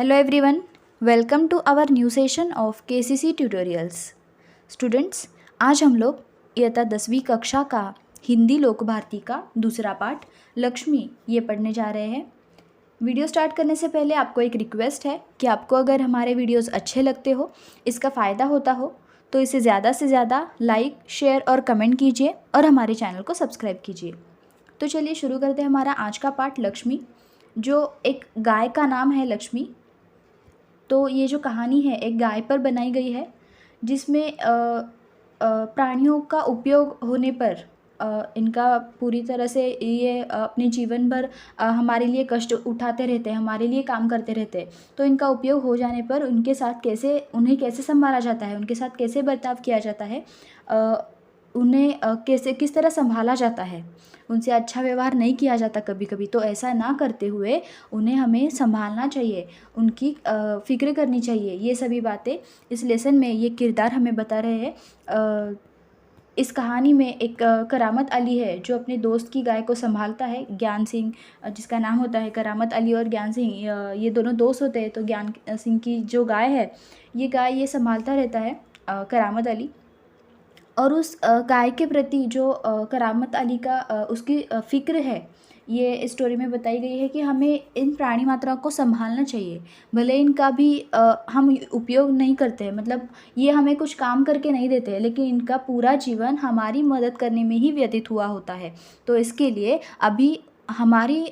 Hello everyone, welcome to our new session of KCC Tutorials. Students, आज हम लोग इयत्ता 10वीं कक्षा का हिंदी लोक भारती का दूसरा पाठ लक्ष्मी ये पढ़ने जा रहे हैं। वीडियो स्टार्ट करने से पहले आपको एक रिक्वेस्ट है कि आपको अगर हमारे वीडियोस अच्छे लगते हो, इसका फ़ायदा होता हो तो इसे ज़्यादा से ज़्यादा लाइक, शेयर और कमेंट कीजिए और हमारे चैनल को सब्सक्राइब कीजिए। तो चलिए शुरू करते हैं हमारा आज का पाठ लक्ष्मी, जो एक गाय का नाम है लक्ष्मी। तो ये जो कहानी है एक गाय पर बनाई गई है, जिसमें प्राणियों का उपयोग होने पर इनका पूरी तरह से ये अपने जीवन भर हमारे लिए कष्ट उठाते रहते हैं, हमारे लिए काम करते रहते हैं। तो इनका उपयोग हो जाने पर उन्हें कैसे संभाला जाता है, उनके साथ कैसे बर्ताव किया जाता है, उन्हें किस तरह संभाला जाता है, उनसे अच्छा व्यवहार नहीं किया जाता कभी कभी। तो ऐसा ना करते हुए उन्हें हमें संभालना चाहिए, उनकी फ़िक्र करनी चाहिए। ये सभी बातें इस लेसन में ये किरदार हमें बता रहे हैं। इस कहानी में एक करामत अली है जो अपने दोस्त की गाय को संभालता है, ज्ञान सिंह जिसका नाम होता है। करामत अली और ज्ञान सिंह ये दोनों दोस्त होते हैं। तो ज्ञान सिंह की जो गाय है, ये गाय ये संभालता रहता है करामत अली। और उस गाय के प्रति जो करामत अली का उसकी फ़िक्र है, ये स्टोरी में बताई गई है कि हमें इन प्राणी मात्राओं को संभालना चाहिए। भले इनका भी हम उपयोग नहीं करते हैं, मतलब ये हमें कुछ काम करके नहीं देते हैं, लेकिन इनका पूरा जीवन हमारी मदद करने में ही व्यतीत हुआ होता है। तो इसके लिए अभी हमारी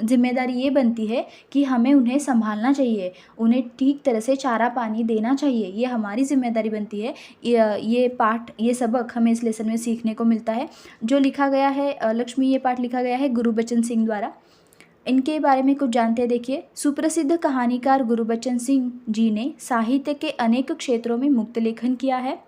ज़िम्मेदारी ये बनती है कि हमें उन्हें संभालना चाहिए, उन्हें ठीक तरह से चारा पानी देना चाहिए। ये हमारी ज़िम्मेदारी बनती है। ये सबक हमें इस लेसन में सीखने को मिलता है। जो लिखा गया है लक्ष्मी, ये पाठ लिखा गया है गुरबचन सिंह द्वारा। इनके बारे में कुछ जानते हैं, देखिए। सुप्रसिद्ध कहानीकार गुरबचन सिंह जी ने साहित्य के अनेक क्षेत्रों में मुक्त लेखन किया है।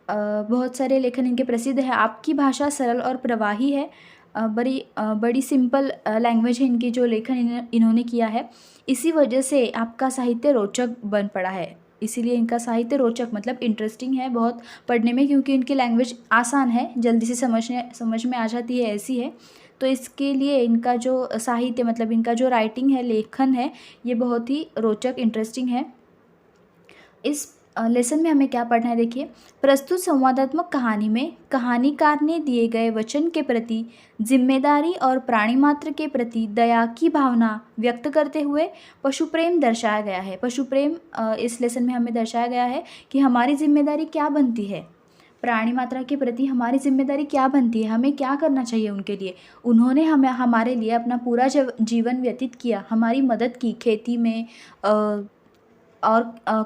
बहुत सारे लेखन इनके प्रसिद्ध है। आपकी भाषा सरल और प्रवाही है, बड़ी सिंपल लैंग्वेज है इनकी जो लेखन इन्होंने किया है। इसी वजह से आपका साहित्य रोचक बन पड़ा है। इसीलिए इनका साहित्य रोचक मतलब इंटरेस्टिंग है बहुत पढ़ने में, क्योंकि इनकी लैंग्वेज आसान है, जल्दी से समझ में आ जाती है, ऐसी है। तो इसके लिए इनका जो साहित्य मतलब इनका जो राइटिंग है, लेखन है, ये बहुत ही रोचक इंटरेस्टिंग है। इस लेसन में हमें क्या पढ़ना है, देखिए। प्रस्तुत संवादात्मक कहानी में कहानीकार ने दिए गए वचन के प्रति जिम्मेदारी और प्राणी मात्र के प्रति दया की भावना व्यक्त करते हुए पशु प्रेम दर्शाया गया है। पशु प्रेम इस लेसन में हमें दर्शाया गया है कि हमारी जिम्मेदारी क्या बनती है, प्राणी मात्रा के प्रति हमारी जिम्मेदारी क्या बनती है, हमें क्या करना चाहिए उनके लिए। उन्होंने हमारे लिए अपना पूरा जीवन व्यतीत किया, हमारी मदद की, खेती में और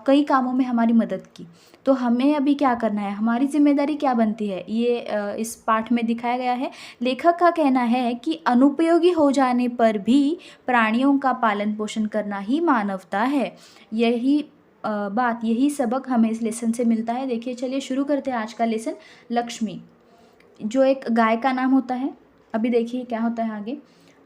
कई कामों में हमारी मदद की। तो हमें अभी क्या करना है, हमारी जिम्मेदारी क्या बनती है, ये इस पाठ में दिखाया गया है। लेखक का कहना है कि अनुपयोगी हो जाने पर भी प्राणियों का पालन पोषण करना ही मानवता है। यही सबक हमें इस लेसन से मिलता है। देखिए, चलिए शुरू करते हैं आज का लेसन। लक्ष्मी जो एक गाय का नाम होता है। अभी देखिए क्या होता है आगे।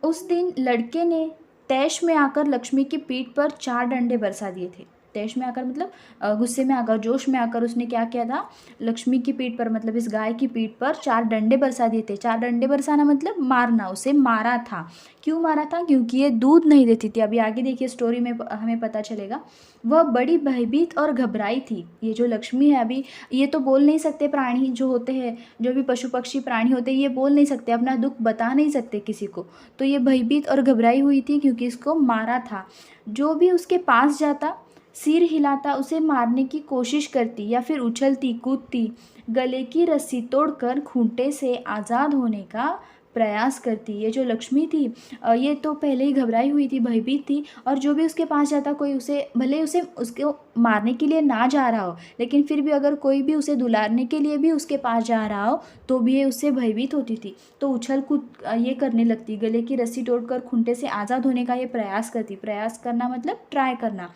उस दिन लड़के ने तैश में आकर लक्ष्मी की पीठ पर 4 डंडे बरसा दिए थे। तैश में आकर मतलब गुस्से में आकर, जोश में आकर उसने क्या किया था, लक्ष्मी की पीठ पर मतलब इस गाय की पीठ पर 4 डंडे बरसा दिए थे। 4 डंडे बरसाना मतलब मारना, उसे मारा था। क्यों मारा था? क्योंकि ये दूध नहीं देती थी। अभी आगे देखिए स्टोरी में हमें पता चलेगा। वह बड़ी भयभीत और घबराई थी। ये जो लक्ष्मी है, अभी ये तो बोल नहीं सकते, प्राणी जो होते हैं, जो भी पशु पक्षी प्राणी होते हैं, ये बोल नहीं सकते, अपना दुख बता नहीं सकते किसी को। तो ये भयभीत और घबराई हुई थी क्योंकि इसको मारा था। जो भी उसके पास जाता, सिर हिलाता, उसे मारने की कोशिश करती या फिर उछलती कूदती, गले की रस्सी तोड़कर खूंटे से आज़ाद होने का प्रयास करती। ये जो लक्ष्मी थी, ये तो पहले ही घबराई हुई थी, भयभीत थी। और जो भी उसके पास जाता, कोई उसे भले उसे उसको मारने के लिए ना जा रहा हो, लेकिन फिर भी अगर कोई भी उसे दुलारने के लिए भी उसके पास जा रहा हो, तो भी ये उससे भयभीत होती थी। तो उछल कूद ये करने लगती, गले की रस्सी तोड़कर खूंटे से आज़ाद होने का ये प्रयास करती। प्रयास करना मतलब ट्राई करना।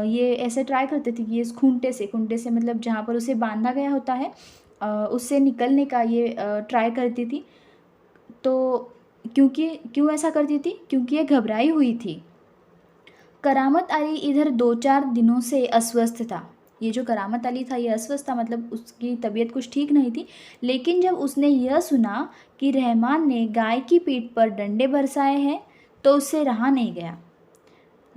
ये ऐसे ट्राई करती थी कि ये इस खूंटे से मतलब जहाँ पर उसे बांधा गया होता है, उससे निकलने का ये ट्राई करती थी। तो क्यों ऐसा करती थी? क्योंकि ये घबराई हुई थी। करामत अली इधर 2-4 दिनों से अस्वस्थ था। ये जो करामत अली था, ये अस्वस्थ था, मतलब उसकी तबीयत कुछ ठीक नहीं थी। लेकिन जब उसने यह सुना कि रहमान ने गाय की पीठ पर डंडे बरसाए हैं, तो उससे रहा नहीं गया।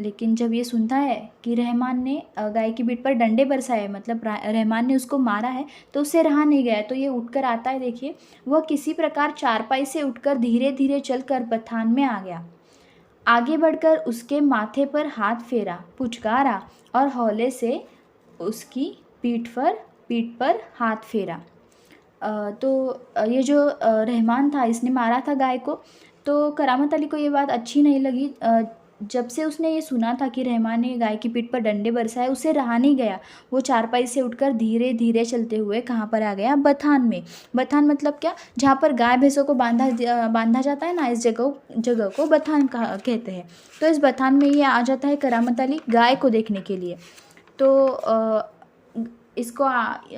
लेकिन जब ये सुनता है कि रहमान ने गाय की पीठ पर डंडे बरसाए, मतलब रहमान ने उसको मारा है, तो उससे रहा नहीं गया। तो ये उठकर आता है, देखिए वह किसी प्रकार चारपाई से उठकर धीरे धीरे चलकर बथान में आ गया। आगे बढ़कर उसके माथे पर हाथ फेरा, पुचकारा और हौले से उसकी पीठ पर हाथ फेरा। ये जो रहमान था, इसने मारा था गाय को। तो करामत अली को ये बात अच्छी नहीं लगी। जब से उसने ये सुना था कि रहमान ने गाय की पीठ पर डंडे बरसाए, उसे रहा नहीं गया। वो चारपाई से उठकर धीरे धीरे चलते हुए कहाँ पर आ गया? बथान में। बथान मतलब क्या? जहाँ पर गाय भैंसों को बांधा जाता है ना, इस जगह को बथान कहते हैं। तो इस बथान में ये आ जाता है करामत अली गाय को देखने के लिए। तो इसको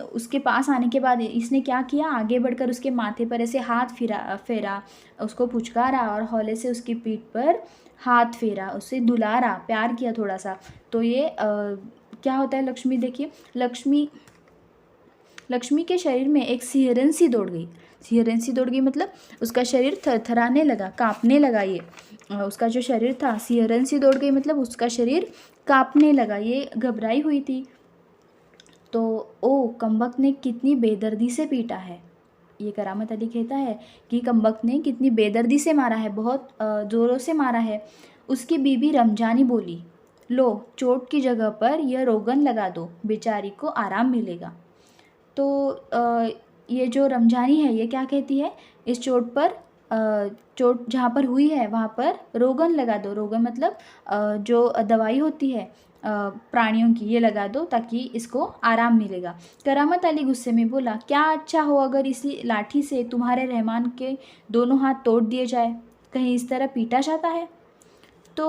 उसके पास आने के बाद इसने क्या किया? आगे बढ़कर उसके माथे पर ऐसे हाथ फेरा, उसको पुचकारा और हौले से उसकी पीठ पर हाथ फेरा, उससे दुलारा, प्यार किया थोड़ा सा। तो ये क्या होता है? लक्ष्मी, देखिए लक्ष्मी के शरीर में एक सिहरन सी दौड़ गई। सिहरन सी दौड़ गई मतलब उसका शरीर थरथराने लगा, कांपने लगा। ये उसका जो शरीर था, सिहरन सी दौड़ गई मतलब उसका शरीर कांपने लगा, ये घबराई हुई थी। तो ओ कमबख्त ने कितनी बेदर्दी से पीटा है। ये करामत अली कहता है कि कमबख्त ने कितनी बेदर्दी से मारा है, बहुत ज़ोरों से मारा है। उसकी बीबी रमजानी बोली, लो चोट की जगह पर यह रोगन लगा दो, बेचारी को आराम मिलेगा। तो ये जो रमजानी है, ये क्या कहती है? इस चोट पर चोट जहाँ पर हुई है वहाँ पर रोगन लगा दो। रोगन मतलब जो दवाई होती है प्राणियों की, ये लगा दो ताकि इसको आराम मिलेगा। करामत अली गुस्से में बोला, क्या अच्छा हो अगर इसी लाठी से तुम्हारे रहमान के दोनों हाथ तोड़ दिए जाए, कहीं इस तरह पीटा जाता है। तो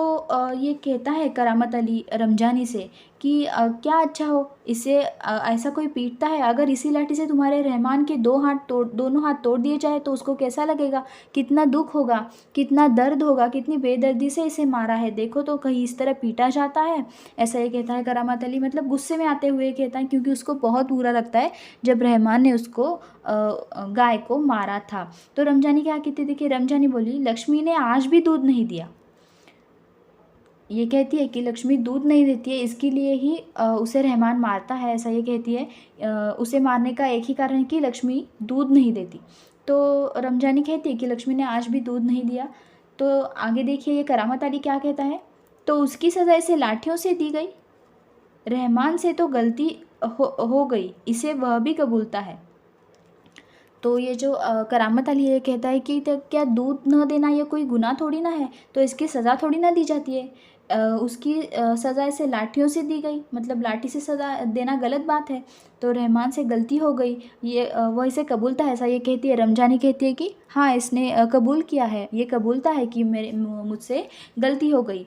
ये कहता है करामत अली रमजानी से कि क्या अच्छा हो, इसे ऐसा कोई पीटता है, अगर इसी लाठी से तुम्हारे रहमान के दोनों हाथ तोड़ दिए जाए तो उसको कैसा लगेगा, कितना दुख होगा, कितना दर्द होगा, कितनी बेदर्दी से इसे मारा है, देखो तो कहीं इस तरह पीटा जाता है। ऐसा ये कहता है करामत अली, मतलब गुस्से में आते हुए कहता है, क्योंकि उसको बहुत बुरा लगता है जब रहमान ने उसको गाय को मारा था। तो रमजानी क्या कहती, देखिए रमजानी बोली, लक्ष्मी ने आज भी दूध नहीं दिया। ये कहती है कि लक्ष्मी दूध नहीं देती है, इसके लिए ही उसे रहमान मारता है, ऐसा ये कहती है। उसे मारने का एक ही कारण है कि लक्ष्मी दूध नहीं देती। तो रमजानी कहती है कि लक्ष्मी ने आज भी दूध नहीं दिया। तो आगे देखिए ये करामत अली क्या कहता है, तो उसकी सज़ा इसे लाठियों से दी गई, रहमान से तो गलती हो गई, इसे वह भी कबूलता है। तो ये जो करामत अली ये कहता है कि तो क्या दूध न देना ये कोई गुनाह थोड़ी ना है, तो इसकी सज़ा थोड़ी ना दी जाती है। उसकी सज़ा इसे लाठियों से दी गई, मतलब लाठी से सज़ा देना गलत बात है। तो रहमान से गलती हो गई, ये वह इसे कबूलता है, ऐसा ये कहती है। रमजानी कहती है कि हाँ इसने कबूल किया है, ये कबूलता है कि मुझसे गलती हो गई।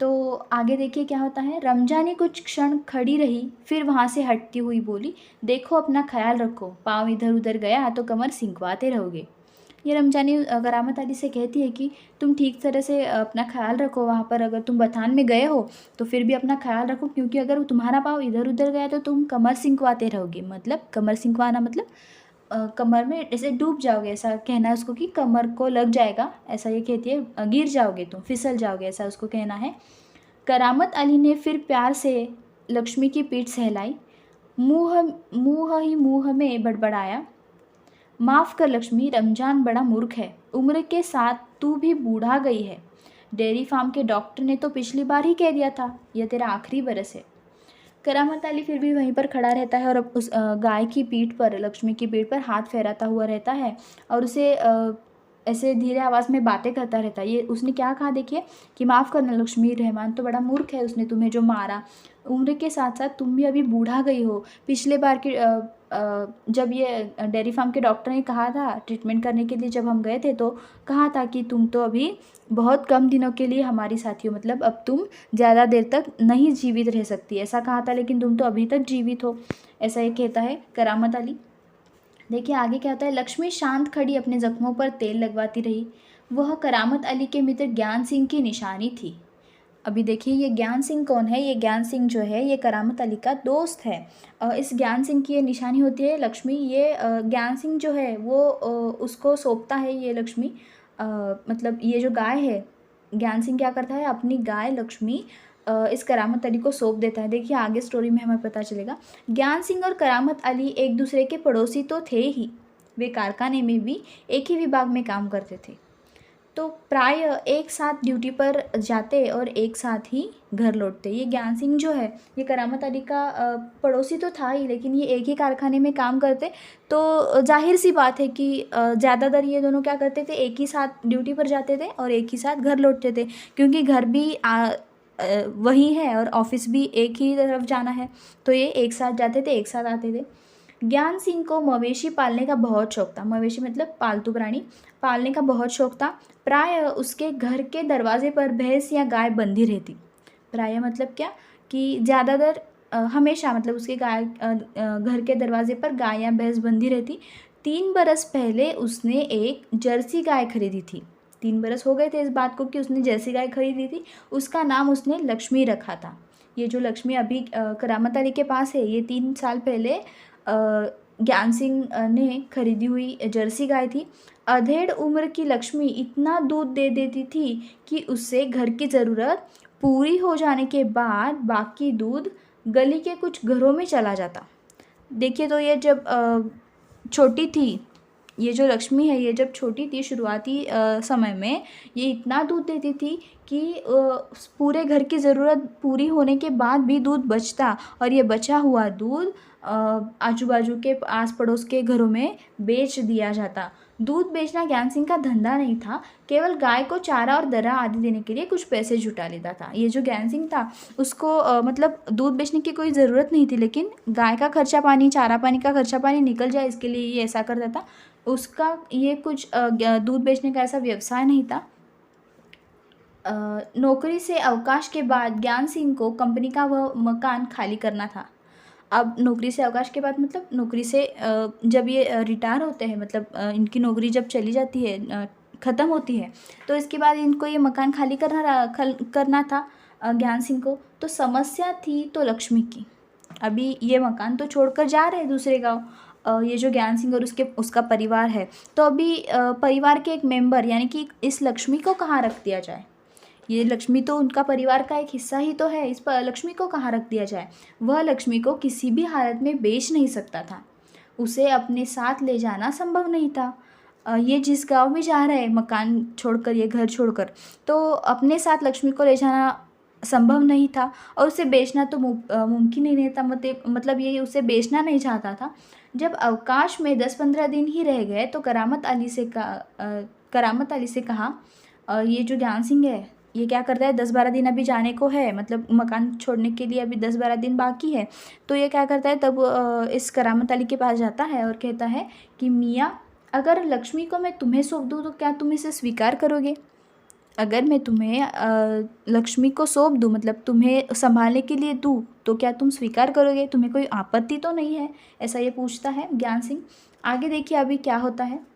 तो आगे देखिए क्या होता है। रमजानी कुछ क्षण खड़ी रही, फिर वहाँ से हटती हुई बोली, देखो अपना ख्याल रखो, पाँव इधर उधर गया तो कमर सिंकवाते रहोगे। ये रमजानी करामत अली से कहती है कि तुम ठीक तरह से अपना ख्याल रखो, वहाँ पर अगर तुम बथान में गए हो तो फिर भी अपना ख्याल रखो, क्योंकि अगर तुम्हारा पाँव इधर उधर गया तो तुम कमर सिंकवाते रहोगे। मतलब कमर सिंकवाना मतलब कमर में ऐसे डूब जाओगे, ऐसा कहना है उसको कि कमर को लग जाएगा, ऐसा ये कहती है, गिर जाओगे तुम, फिसल जाओगे, ऐसा उसको कहना है। करामत अली ने फिर प्यार से लक्ष्मी की पीठ सहलाई, मुँह में बड़बड़ाया, माफ़ कर लक्ष्मी, रमजान बड़ा मूर्ख है, उम्र के साथ तू भी बूढ़ा गई है। डेयरी फार्म के डॉक्टर ने तो पिछली बार ही कह दिया था यह तेरा आखिरी बरस है। करामत अली फिर भी वहीं पर खड़ा रहता है और उस गाय की पीठ पर, लक्ष्मी की पीठ पर हाथ फहराता हुआ रहता है और उसे ऐसे धीरे आवाज़ में बातें करता रहता है। ये उसने क्या कहा देखिए कि माफ़ करना लक्ष्मी, रहमान तो बड़ा मूर्ख है, उसने तुम्हें जो मारा, उम्र के साथ साथ तुम भी अभी बूढ़ा गई हो। पिछले बार के जब ये डेयरी फार्म के डॉक्टर ने कहा था, ट्रीटमेंट करने के लिए जब हम गए थे तो कहा था कि तुम तो अभी बहुत कम दिनों के लिए हमारी साथी हो, मतलब अब तुम ज़्यादा देर तक नहीं जीवित रह सकती, ऐसा कहा था, लेकिन तुम तो अभी तक जीवित हो, ऐसा ये कहता है करामत अली। देखिए आगे क्या होता है। लक्ष्मी शांत खड़ी अपने जख्मों पर तेल लगवाती रही। वह करामत अली के मित्र ज्ञान सिंह की निशानी थी। अभी देखिए ये ज्ञान सिंह कौन है? ये ज्ञान सिंह जो है ये करामत अली का दोस्त है। इस ज्ञान सिंह की ये निशानी होती है लक्ष्मी। ये ज्ञान सिंह जो है वो उसको सौंपता है ये लक्ष्मी, मतलब ये जो गाय है, ज्ञान सिंह क्या करता है, अपनी गाय लक्ष्मी इस करामत अली को सौंप देता है। देखिए आगे स्टोरी में हमें पता चलेगा। ज्ञान सिंह और करामत अली एक दूसरे के पड़ोसी तो थे ही, वे कारखाने में भी एक ही विभाग में काम करते थे, तो प्राय एक साथ ड्यूटी पर जाते और एक साथ ही घर लौटते। ये ज्ञान सिंह जो है ये करामत अली का पड़ोसी तो था ही, लेकिन ये एक ही कारखाने में काम करते, तो जाहिर सी बात है कि ज़्यादातर ये दोनों क्या करते थे, एक ही साथ ड्यूटी पर जाते थे और एक ही साथ घर लौटते थे, क्योंकि घर भी वही है और ऑफिस भी एक ही तरफ जाना है, तो ये एक साथ जाते थे एक साथ आते थे। ज्ञान सिंह को मवेशी पालने का बहुत शौक था। मवेशी मतलब पालतू प्राणी पालने का बहुत शौक था। प्राय उसके घर के दरवाजे पर भैंस या गाय बंधी रहती। प्राय मतलब क्या कि ज़्यादातर हमेशा मतलब उसके घर के दरवाजे पर गाय या भैंस बंधी रहती। 3 बरस पहले उसने एक जर्सी गाय खरीदी थी। 3 बरस हो गए थे इस बात को कि उसने जर्सी गाय खरीदी थी। उसका नाम उसने लक्ष्मी रखा था। ये जो लक्ष्मी अभी करामत अली के पास है, ये 3 साल पहले ज्ञान सिंह ने खरीदी हुई जर्सी गाय थी। अधेड़ उम्र की लक्ष्मी इतना दूध दे देती थी कि उससे घर की ज़रूरत पूरी हो जाने के बाद बाकी दूध गली के कुछ घरों में चला जाता। देखिए तो ये जब छोटी थी, ये जो लक्ष्मी है ये जब छोटी थी शुरुआती समय में ये इतना दूध देती थी कि पूरे घर की ज़रूरत पूरी होने के बाद भी दूध बचता, और ये बचा हुआ दूध आजू बाजू के आस पड़ोस के घरों में बेच दिया जाता। दूध बेचना ज्ञान सिंह का धंधा नहीं था, केवल गाय को चारा और दर्रा आदि देने के लिए कुछ पैसे जुटा लेता था। ये जो ज्ञान सिंह था उसको मतलब दूध बेचने की कोई ज़रूरत नहीं थी, लेकिन गाय का खर्चा पानी, चारा पानी का खर्चा पानी निकल जाए इसके लिए ये ऐसा करता था। उसका ये कुछ दूध बेचने का ऐसा व्यवसाय नहीं था। नौकरी से अवकाश के बाद ज्ञान सिंह को कंपनी का वह मकान खाली करना था। अब नौकरी से अवकाश के बाद मतलब नौकरी से जब ये रिटायर होते हैं, मतलब इनकी नौकरी जब चली जाती है, ख़त्म होती है, तो इसके बाद इनको ये मकान खाली करना था ज्ञान सिंह को। तो समस्या थी तो लक्ष्मी की। अभी ये मकान तो छोड़कर जा रहे हैं दूसरे गाँव, ये जो ज्ञान सिंह और उसका परिवार है, तो अभी परिवार के एक मेंबर यानी कि इस लक्ष्मी को कहाँ रख दिया जाए। ये लक्ष्मी तो उनका परिवार का एक हिस्सा ही तो है, इस पर लक्ष्मी को कहाँ रख दिया जाए। वह लक्ष्मी को किसी भी हालत में बेच नहीं सकता था, उसे अपने साथ ले जाना संभव नहीं था। ये जिस गांव में जा रहा है मकान छोड़कर, ये घर छोड़कर, तो अपने साथ लक्ष्मी को ले जाना संभव नहीं था, और उसे बेचना तो मुमकिन ही नहीं था। मतलब ये उसे बेचना नहीं चाहता था। जब अवकाश में 10-15 दिन ही रह गए तो करामत अली से कहा ये जो ज्ञान सिंह है ये क्या करता है, 10-12 दिन अभी जाने को है, मतलब मकान छोड़ने के लिए अभी 10-12 दिन बाकी है, तो ये क्या करता है तब इस करामत अली के पास जाता है और कहता है कि मियाँ, अगर लक्ष्मी को मैं तुम्हें सौंप दूँ तो क्या तुम इसे स्वीकार करोगे? अगर मैं तुम्हें लक्ष्मी को सौंप दूँ, मतलब तुम्हें संभालने के लिए दूँ, तो क्या तुम स्वीकार करोगे? तुम्हें कोई आपत्ति तो नहीं है? ऐसा ये पूछता है ज्ञान सिंह। आगे देखिए अभी क्या होता है।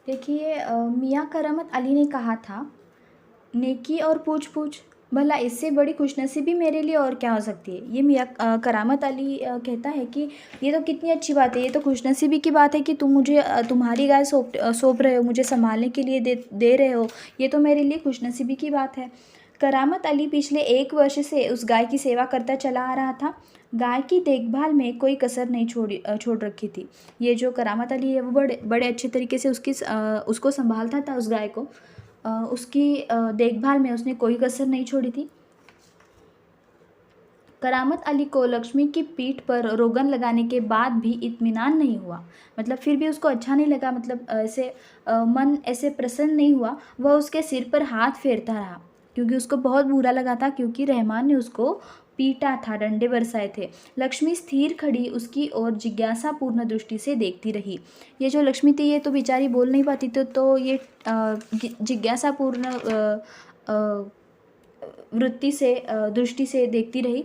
देखिए मियाँ करामत अली ने कहा था, नेकी और पूछ पूछ, भला इससे बड़ी खुशनसीबी मेरे लिए और क्या हो सकती है। ये मियाँ करामत अली कहता है कि ये तो कितनी अच्छी बात है, ये तो खुशनसीबी की बात है कि तुम मुझे तुम्हारी गाय सौंप रहे हो, मुझे संभालने के लिए दे रहे हो, ये तो मेरे लिए खुशनसीबी की बात है। करामत अली पिछले 1 वर्ष से उस गाय की सेवा करता चला आ रहा था। गाय की देखभाल में कोई कसर नहीं छोड़ रखी थी। ये जो करामत अली है वो बड़े अच्छे तरीके से उसको संभालता था, उस गाय को। उसकी देखभाल में उसने कोई कसर नहीं छोड़ी थी। करामत अली को लक्ष्मी की पीठ पर रोगन लगाने के बाद भी इत्मीनान नहीं हुआ, मतलब फिर भी उसको अच्छा नहीं लगा, मतलब ऐसे मन ऐसे प्रसन्न नहीं हुआ। वह उसके सिर पर हाथ फेरता रहा, क्योंकि उसको बहुत बुरा लगा था, क्योंकि रहमान ने उसको पीटा था, डंडे बरसाए थे। लक्ष्मी स्थिर खड़ी उसकी ओर जिज्ञासापूर्ण दृष्टि से देखती रही। ये जो लक्ष्मी थी ये तो बेचारी बोल नहीं पाती थी, तो ये जिज्ञासापूर्ण वृत्ति से दृष्टि से देखती रही।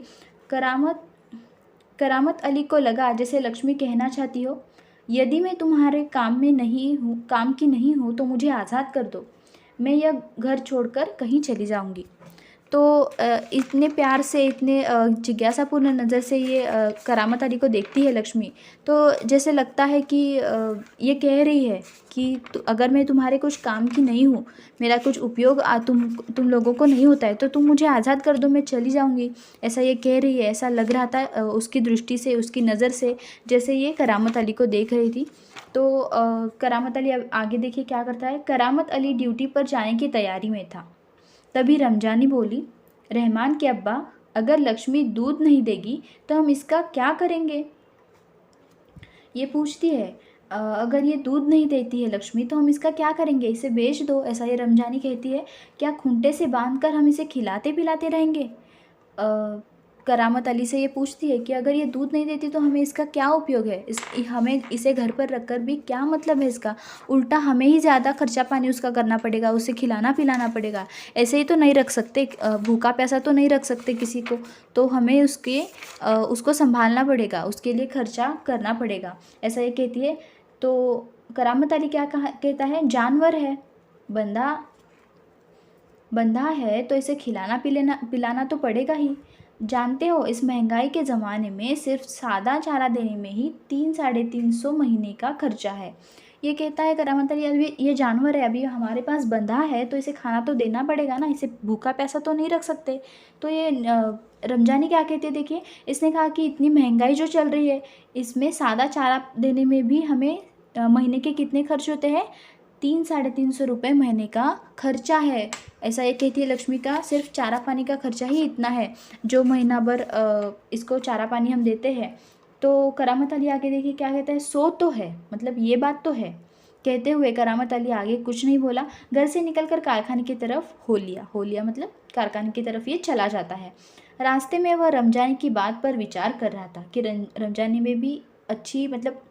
करामत अली को लगा जैसे लक्ष्मी कहना चाहती हो, यदि मैं तुम्हारे काम की नहीं हूँ तो मुझे आज़ाद कर दो, मैं यह घर छोड़कर कहीं चली जाऊँगी। तो इतने प्यार से, इतने जिज्ञासापूर्ण नज़र से ये करामत अली को देखती है लक्ष्मी। तो जैसे लगता है कि ये कह रही है कि अगर मैं तुम्हारे कुछ काम की नहीं हूँ, मेरा कुछ उपयोग तुम लोगों को नहीं होता है, तो तुम मुझे आज़ाद कर दो, मैं चली जाऊँगी। ऐसा ये कह रही है। ऐसा लग रहा था उसकी दृष्टि से, उसकी नज़र से, जैसे ये करामत अली को देख रही थी। तो करामत अली अब आगे देखिए क्या करता है। करामत अली ड्यूटी पर जाने की तैयारी में था, तभी रमजानी बोली, रहमान के अब्बा, अगर लक्ष्मी दूध नहीं देगी तो हम इसका क्या करेंगे? ये पूछती है, अगर ये दूध नहीं देती है लक्ष्मी तो हम इसका क्या करेंगे? इसे बेच दो। ऐसा ये रमजानी कहती है। क्या खूंटे से बांध कर हम इसे खिलाते पिलाते रहेंगे? करामत अली से ये पूछती है कि अगर ये दूध नहीं देती तो हमें इसका क्या उपयोग है? हमें इसे घर पर रख कर भी क्या मतलब है इसका? उल्टा हमें ही ज़्यादा खर्चा पानी उसका करना पड़ेगा, उसे खिलाना पिलाना पड़ेगा। ऐसे ही तो नहीं रख सकते, भूखा प्यासा तो नहीं रख सकते किसी को। तो हमें उसको संभालना पड़ेगा, उसके लिए खर्चा करना पड़ेगा। ऐसा ये कहती है। तो करामत अली क्या कहता है, जानवर है, बंधा है तो इसे खिलाना पिलाना तो पड़ेगा ही। जानते हो, इस महंगाई के ज़माने में सिर्फ सादा चारा देने में ही 300-350 महीने का खर्चा है। ये कहता है करामत अली, अभी ये जानवर है, अभी हमारे पास बंधा है तो इसे खाना तो देना पड़ेगा ना, इसे भूखा प्यासा तो नहीं रख सकते। तो ये रमजानी क्या कहते हैं देखिए, इसने कहा कि इतनी महंगाई जो चल रही है, इसमें सादा चारा देने में भी हमें महीने के कितने खर्च होते हैं? 300-350 महीने का खर्चा है। ऐसा ये कहती है लक्ष्मी का सिर्फ चारा पानी का खर्चा ही इतना है जो महीना भर इसको चारा पानी हम देते हैं। तो करामत अली आगे देखिए क्या कहता है, सो तो है, मतलब ये बात तो है। कहते हुए करामत अली आगे कुछ नहीं बोला, घर से निकलकर कारखाने की तरफ हो लिया मतलब कारखाने की तरफ ये चला जाता है। रास्ते में वह रमजानी की बात पर विचार कर रहा था कि रमजानी में भी अच्छी, मतलब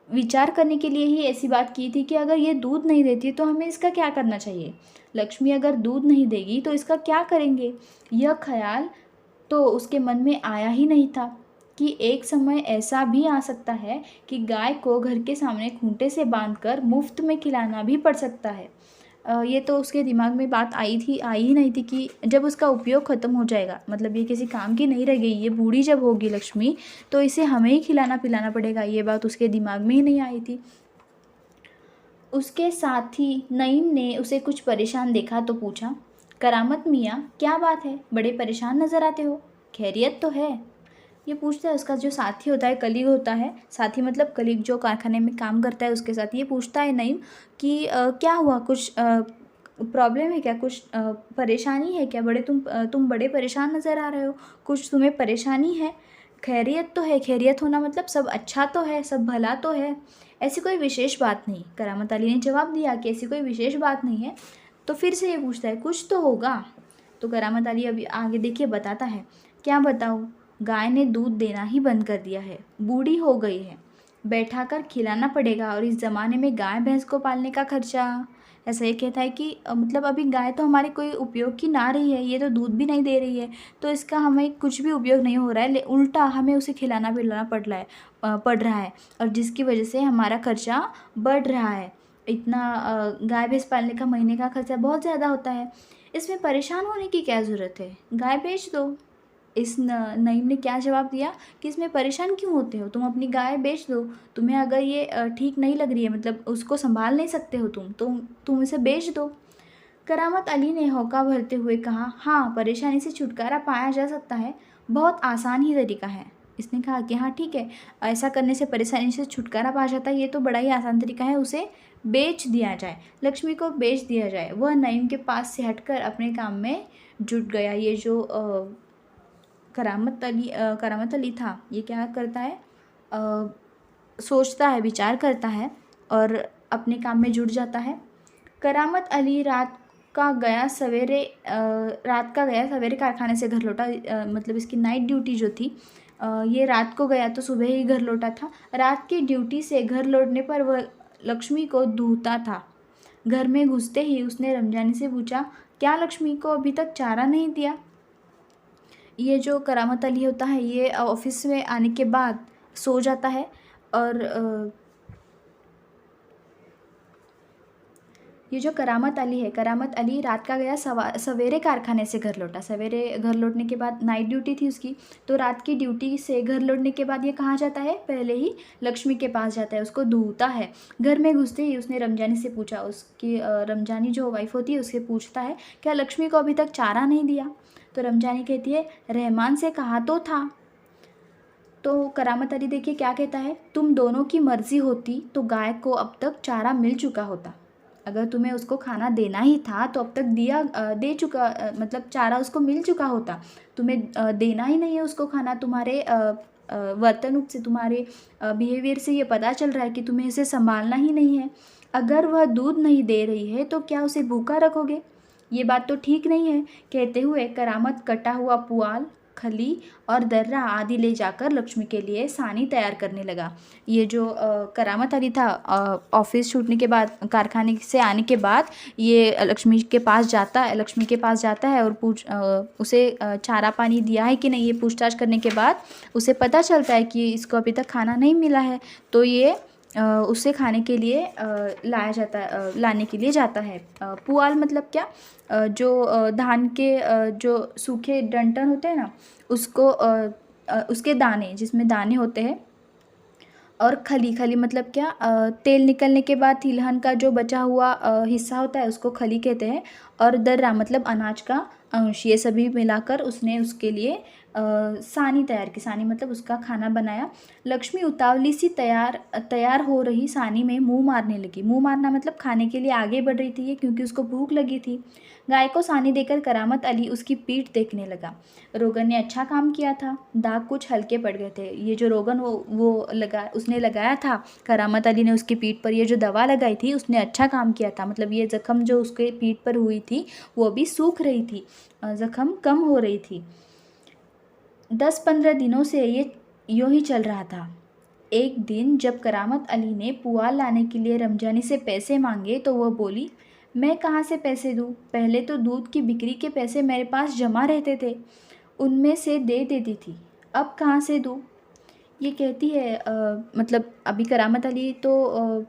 विचार करने के लिए ही ऐसी बात की थी कि अगर ये दूध नहीं देती तो हमें इसका क्या करना चाहिए? लक्ष्मी अगर दूध नहीं देगी तो इसका क्या करेंगे? यह ख्याल तो उसके मन में आया ही नहीं था कि एक समय ऐसा भी आ सकता है कि गाय को घर के सामने खूंटे से बांधकर मुफ्त में खिलाना भी पड़ सकता है। ये तो उसके दिमाग में बात आई ही नहीं थी कि जब उसका उपयोग ख़त्म हो जाएगा, मतलब ये किसी काम की नहीं रह गई, ये बूढ़ी जब होगी लक्ष्मी तो इसे हमें ही खिलाना पिलाना पड़ेगा, ये बात उसके दिमाग में ही नहीं आई थी। उसके साथी नईम ने उसे कुछ परेशान देखा तो पूछा, करामत मियाँ क्या बात है, बड़े परेशान नज़र आते हो, खैरियत तो है? ये पूछता है उसका जो साथी होता है, कलीग होता है, साथी मतलब कलीग जो कारखाने में काम करता है उसके साथ। ये पूछता है नईम कि क्या हुआ, कुछ प्रॉब्लम है क्या, कुछ परेशानी है क्या? तुम बड़े परेशान नज़र आ रहे हो, कुछ तुम्हें परेशानी है? खैरियत तो है, खैरियत होना मतलब सब अच्छा तो है, सब भला तो है, ऐसी कोई विशेष बात नहीं। करामत अली ने जवाब दिया कि ऐसी कोई विशेष बात नहीं है। तो फिर से ये पूछता है, कुछ तो होगा? तो करामत अली अभी आगे देखिए बताता है, क्या बताऊँ, गाय ने दूध देना ही बंद कर दिया है, बूढ़ी हो गई है, बैठा कर खिलाना पड़ेगा, और इस ज़माने में गाय भैंस को पालने का खर्चा। ऐसा ये कहता है कि मतलब अभी गाय तो हमारे कोई उपयोग की ना रही है, ये तो दूध भी नहीं दे रही है, तो इसका हमें कुछ भी उपयोग नहीं हो रहा है, उल्टा हमें उसे खिलाना पिलाना पड़ रहा है, और जिसकी वजह से हमारा खर्चा बढ़ रहा है। इतना गाय भैंस पालने का महीने का खर्चा बहुत ज़्यादा होता है, इसमें परेशान होने की क्या ज़रूरत है, गाय बेच दो। इस नईम ने क्या जवाब दिया कि इसमें परेशान क्यों होते हो, तुम अपनी गाय बेच दो, तुम्हें अगर ये ठीक नहीं लग रही है, मतलब उसको संभाल नहीं सकते हो तुम इसे बेच दो। करामत अली ने हौका भरते हुए कहा, हाँ, परेशानी से छुटकारा पाया जा सकता है, बहुत आसान ही तरीका है। इसने कहा कि हाँ ठीक है, ऐसा करने से परेशानी से छुटकारा पा जाता है, ये तो बड़ा ही आसान तरीका है, उसे बेच दिया जाए, लक्ष्मी को बेच दिया जाए। वह नईम के पास से हटकर अपने काम में जुट गया। ये जो करामत अली था, ये क्या करता है, सोचता है, विचार करता है और अपने काम में जुट जाता है। करामत अली रात का गया सवेरे कारखाने से घर लौटा, मतलब इसकी नाइट ड्यूटी जो थी, ये रात को गया तो सुबह ही घर लौटा था। रात की ड्यूटी से घर लौटने पर वह लक्ष्मी को ढूंढता था। घर में घुसते ही उसने रमजानी से पूछा, क्या लक्ष्मी को अभी तक चारा नहीं दिया? ये जो करामत अली होता है, ये ऑफिस में आने के बाद सो जाता है और ये जो करामत अली है, करामत अली रात का गया, सवेरे कारखाने से घर लौटा। सवेरे घर लौटने के बाद नाइट ड्यूटी थी उसकी, तो रात की ड्यूटी से घर लौटने के बाद ये कहाँ जाता है, पहले ही लक्ष्मी के पास जाता है, उसको दूहता है। घर में घुसते ही उसने रमजानी से पूछा, उसकी रमजानी जो वाइफ होती है उससे पूछता है, क्या लक्ष्मी को अभी तक चारा नहीं दिया? तो रमजानी कहती है, रहमान से कहा तो था। तो करामत अली देखिए क्या कहता है, तुम दोनों की मर्जी होती तो गाय को अब तक चारा मिल चुका होता। अगर तुम्हें उसको खाना देना ही था तो अब तक दे चुका, मतलब चारा उसको मिल चुका होता। तुम्हें देना ही नहीं है उसको खाना, तुम्हारे वर्तन से, तुम्हारे बिहेवियर से ये पता चल रहा है कि तुम्हें इसे संभालना ही नहीं है। अगर वह दूध नहीं दे रही है तो क्या उसे भूखा रखोगे? ये बात तो ठीक नहीं है। कहते हुए करामत कटा हुआ पुआल, खली और दर्रा आदि ले जाकर लक्ष्मी के लिए सानी तैयार करने लगा। ये जो करामत अली था, ऑफिस छूटने के बाद, कारखाने से आने के बाद ये लक्ष्मी के पास जाता है और उसे चारा पानी दिया है कि नहीं, ये पूछताछ करने के बाद उसे पता चलता है कि इसको अभी तक खाना नहीं मिला है। तो ये उसे खाने के लिए लाने के लिए जाता है। पुआल मतलब क्या, जो धान के जो सूखे डंठल होते हैं ना, उसको उसके दाने, जिसमें दाने होते हैं। और खली मतलब क्या, तेल निकलने के बाद तिलहन का जो बचा हुआ हिस्सा होता है उसको खली कहते हैं। और दर्रा मतलब अनाज का अंश। ये सभी मिलाकर उसने उसके लिए सानी तैयार की। सानी मतलब उसका खाना बनाया। लक्ष्मी उतावली सी तैयार हो रही सानी में मुंह मारने लगी। मुंह मारना मतलब खाने के लिए आगे बढ़ रही थी ये, क्योंकि उसको भूख लगी थी। गाय को सानी देकर करामत अली उसकी पीठ देखने लगा। रोगन ने अच्छा काम किया था, दाग कुछ हल्के पड़ गए थे। ये जो रोगन उसने लगाया था, करामत अली ने उसकी पीठ पर ये जो दवा लगाई थी, उसने अच्छा काम किया था। मतलब ये ज़ख्म जो उसके पीठ पर हुई थी वो अभी सूख रही थी, ज़ख्म कम हो रही थी। 10-15 दिनों से ये यूँ ही चल रहा था। एक दिन जब करामत अली ने पुआल लाने के लिए रमजानी से पैसे मांगे तो वह बोली, मैं कहाँ से पैसे दूँ? पहले तो दूध की बिक्री के पैसे मेरे पास जमा रहते थे, उनमें से दे देती थी, अब कहाँ से दूँ? ये कहती है मतलब अभी करामत अली तो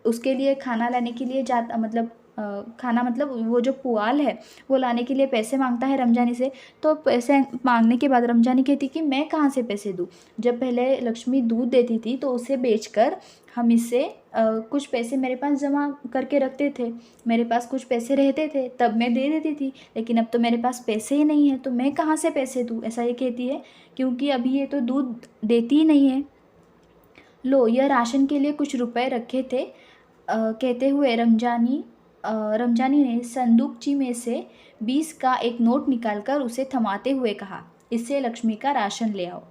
उसके लिए खाना लाने के लिए जाता, मतलब खाना मतलब वो जो पुआल है वो लाने के लिए पैसे मांगता है रमजानी से। तो पैसे मांगने के बाद रमजानी कहती कि मैं कहाँ से पैसे दूँ? जब पहले लक्ष्मी दूध देती थी तो उसे बेचकर हम इससे कुछ पैसे मेरे पास जमा करके रखते थे, मेरे पास कुछ पैसे रहते थे, तब मैं दे देती थी, लेकिन अब तो मेरे पास पैसे ही नहीं है, तो मैं कहाँ से पैसे दूँ? ऐसा ये कहती है, क्योंकि अभी ये तो दूध देती ही नहीं है। लो, यह राशन के लिए कुछ रुपए रखे थे। कहते हुए रमजानी ने संदूकची में से 20 का एक नोट निकालकर उसे थमाते हुए कहा, इससे लक्ष्मी का राशन ले आओ।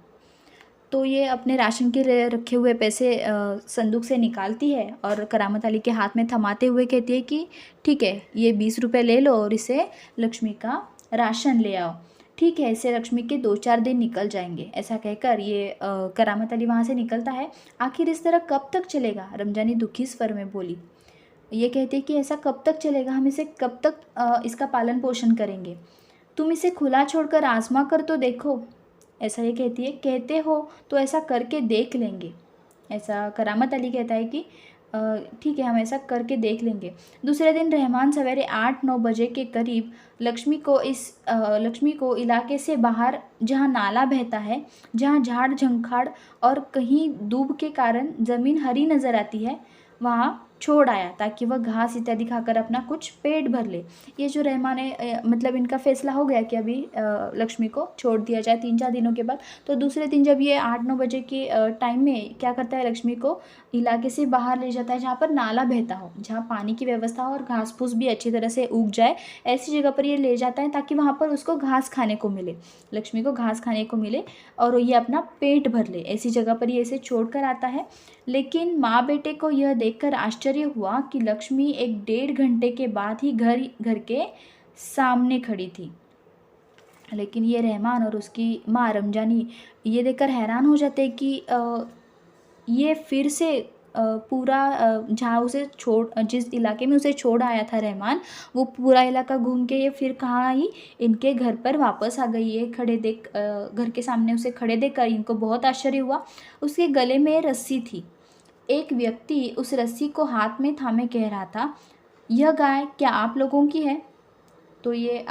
तो ये अपने राशन के लिए रखे हुए पैसे संदूक से निकालती है और करामत अली के हाथ में थमाते हुए कहती है कि ठीक है, ये 20 रुपये ले लो और इसे लक्ष्मी का राशन ले आओ। ठीक है, इससे लक्ष्मी के 2-4 दिन निकल जाएंगे। ऐसा कहकर ये करामत अली वहाँ से निकलता है। आखिर इस तरह कब तक चलेगा? रमजानी दुखी स्वर में बोली। ये कहती है कि ऐसा कब तक चलेगा, हम इसे कब तक इसका पालन पोषण करेंगे? तुम इसे खुला छोड़कर आजमा कर तो देखो, ऐसा ये कहती है। कहते हो तो ऐसा करके देख लेंगे। ऐसा करामत अली कहता है कि ठीक है, हम ऐसा करके देख लेंगे। दूसरे दिन रहमान सवेरे 8-9 बजे के करीब लक्ष्मी को इलाके से बाहर, जहाँ नाला बहता है, जहाँ झाड़ झंखाड़ और कहीं दूब के कारण ज़मीन हरी नज़र आती है, वहाँ छोड़ आया ताकि वह घास इत्यादि खाकर अपना कुछ पेट भर ले। ये जो रहमान है, मतलब इनका फैसला हो गया कि अभी लक्ष्मी को छोड़ दिया जाए 3-4 दिनों के बाद। तो दूसरे दिन जब ये 8-9 बजे के टाइम में क्या करता है, लक्ष्मी को इलाके से बाहर ले जाता है जहाँ पर नाला बहता हो, जहाँ पानी की व्यवस्था हो और घास फूस भी अच्छी तरह से उग जाए, ऐसी जगह पर ये ले जाता है ताकि वहाँ पर उसको घास खाने को मिले, लक्ष्मी को घास खाने को मिले और ये अपना पेट भर ले। ऐसी जगह पर ये इसे छोड़ कर आता है। लेकिन माँ बेटे को यह देखकर आश्चर्य हुआ कि लक्ष्मी 1-1.5 घंटे के बाद ही घर के सामने खड़ी थी। लेकिन ये रहमान और उसकी माँ रमजानी ये देखकर हैरान हो जाते हैं कि ये फिर से पूरा जहाँ उसे जिस इलाके में उसे छोड़ आया था रहमान, वो पूरा इलाका घूम के ये फिर कहाँ आई, इनके घर पर वापस आ गई। ये घर के सामने उसे खड़े देखकर इनको बहुत आश्चर्य हुआ। उसके गले में रस्सी थी। एक व्यक्ति उस रस्सी को हाथ में थामे कह रहा था, यह गाय क्या आप लोगों की है? तो ये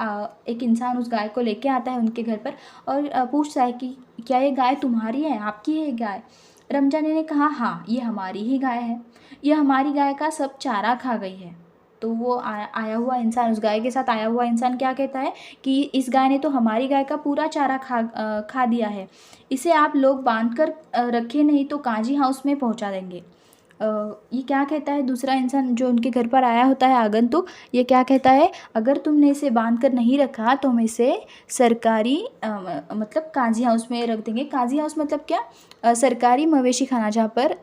एक इंसान उस गाय को लेके आता है उनके घर पर और पूछता है कि क्या ये गाय तुम्हारी है, आपकी है ये गाय? रमजानी ने कहा हाँ, ये हमारी ही गाय है, ये हमारी गाय का सब चारा खा गई है। तो वो आया हुआ इंसान, उस गाय के साथ आया हुआ इंसान क्या कहता है कि इस गाय ने तो हमारी गाय का पूरा चारा खा दिया है, इसे आप लोग बांध कर रखे, नहीं तो काजी हाउस में पहुंचा देंगे। ये क्या कहता है दूसरा इंसान जो उनके घर पर आया होता है आगंतुक, ये क्या कहता है, अगर तुमने इसे बांध कर नहीं रखा तो हम इसे सरकारी मतलब काजी हाउस में रख देंगे। काजी हाउस मतलब क्या? सरकारी मवेशी खाना, जहाँ पर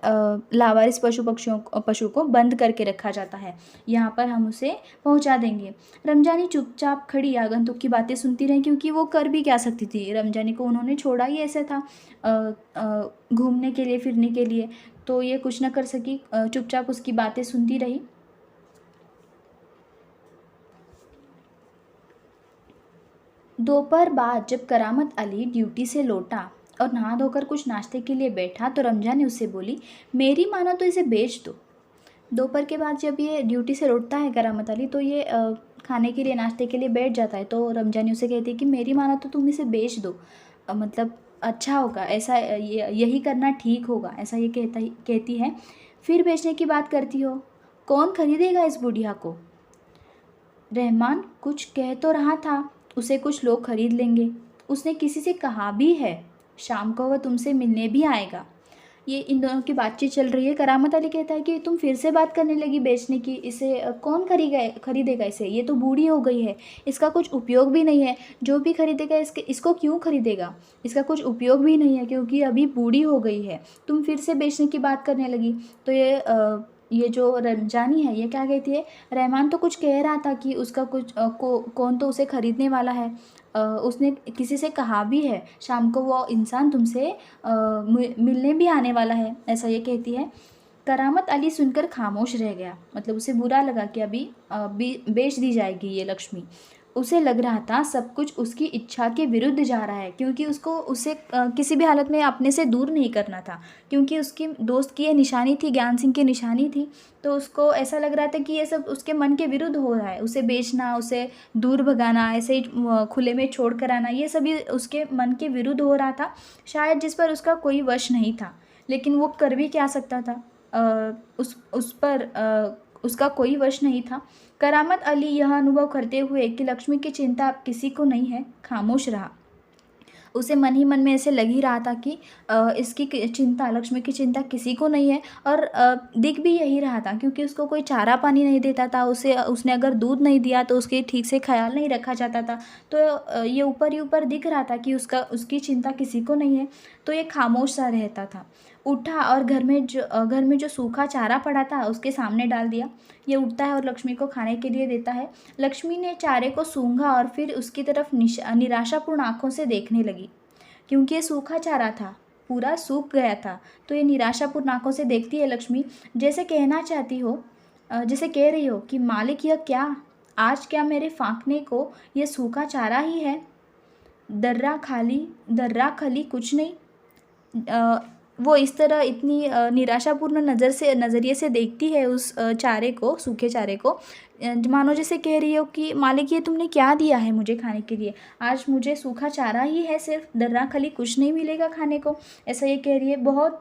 लावारिस पशु को बंद करके रखा जाता है, यहाँ पर हम उसे पहुँचा देंगे। रमजानी चुपचाप खड़ी आगंतुक की बातें सुनती रही, क्योंकि वो कर भी क्या सकती थी, रमजानी को उन्होंने छोड़ा ही ऐसे था घूमने के लिए, फिरने के लिए, तो ये कुछ न कर सकी, चुपचाप उसकी बातें सुनती रही। दोपहर बाद जब करामत अली ड्यूटी से लौटा और नहा धोकर कुछ नाश्ते के लिए बैठा तो रमजान ने उससे बोली, मेरी मानो तो इसे बेच दो। दोपहर के बाद जब ये ड्यूटी से लौटता है करामत अली, तो ये खाने के लिए, नाश्ते के लिए बैठ जाता है, तो रमजानी उसे कहती है कि मेरी मानो तो तुम इसे बेच दो, मतलब अच्छा होगा, ऐसा यही करना ठीक होगा, ऐसा ये कहती है। फिर बेचने की बात करती हो, कौन खरीदेगा इस बुढ़िया को? रहमान कुछ कह तो रहा था, उसे कुछ लोग खरीद लेंगे, उसने किसी से कहा भी है, शाम को वह तुमसे मिलने भी आएगा। ये इन दोनों की बातचीत चल रही है। करामत अली कहता है कि तुम फिर से बात करने लगी बेचने की, इसे कौन खरीदेगा इसे, ये तो बूढ़ी हो गई है, इसका कुछ उपयोग भी नहीं है, जो भी खरीदेगा इसको क्यों खरीदेगा, इसका कुछ उपयोग भी नहीं है क्योंकि अभी बूढ़ी हो गई है, तुम फिर से बेचने की बात करने लगी। तो ये जो रमजानी है ये क्या कहती है, रहमान तो कुछ कह रहा था कि उसका कुछ कौन तो उसे खरीदने वाला है, उसने किसी से कहा भी है, शाम को वो इंसान तुमसे मिलने भी आने वाला है, ऐसा ये कहती है। करामत अली सुनकर खामोश रह गया, मतलब उसे बुरा लगा कि अभी बेच दी जाएगी ये लक्ष्मी। उसे लग रहा था सब कुछ उसकी इच्छा के विरुद्ध जा रहा है, क्योंकि उसे किसी भी हालत में अपने से दूर नहीं करना था, क्योंकि उसकी दोस्त की ये निशानी थी, ज्ञान सिंह की निशानी थी, तो उसको ऐसा लग रहा था कि ये सब उसके मन के विरुद्ध हो रहा है, उसे बेचना, उसे दूर भगाना, ऐसे ही खुले में छोड़ कर आना, ये सभी उसके मन के विरुद्ध हो रहा था, शायद जिस पर उसका कोई वश नहीं था, लेकिन वो कर भी क्या सकता था, उस पर उसका कोई वश नहीं था। करामत अली यह अनुभव करते हुए कि लक्ष्मी की चिंता अब किसी को नहीं है, खामोश रहा। उसे मन ही मन में ऐसे लग ही रहा था कि इसकी चिंता, लक्ष्मी की चिंता किसी को नहीं है, और दिख भी यही रहा था, क्योंकि उसको कोई चारा पानी नहीं देता था, उसने अगर दूध नहीं दिया तो उसके ठीक से ख्याल नहीं रखा जाता था, तो ये ऊपर ही ऊपर दिख रहा था कि उसकी चिंता किसी को नहीं है, तो ये खामोश सा रहता था। उठा और घर में जो सूखा चारा पड़ा था उसके सामने डाल दिया। ये उठता है और लक्ष्मी को खाने के लिए देता है। लक्ष्मी ने चारे को सूंघा और फिर उसकी तरफ निराशापूर्ण आंखों से देखने लगी, क्योंकि ये सूखा चारा था, पूरा सूख गया था, तो ये निराशापूर्ण आंखों से देखती है लक्ष्मी, जैसे कहना चाहती हो, जैसे कह रही हो कि मालिक यह क्या, आज क्या मेरे फांकने को ये सूखा चारा ही है, दर्रा खाली कुछ नहीं। वो इस तरह इतनी निराशापूर्ण नज़रिए से देखती है उस चारे को, सूखे चारे को, मानो जैसे कह रही हो कि मालिक ये तुमने क्या दिया है मुझे खाने के लिए, आज मुझे सूखा चारा ही है सिर्फ, दर्रा खली कुछ नहीं मिलेगा खाने को, ऐसा ये कह रही है। बहुत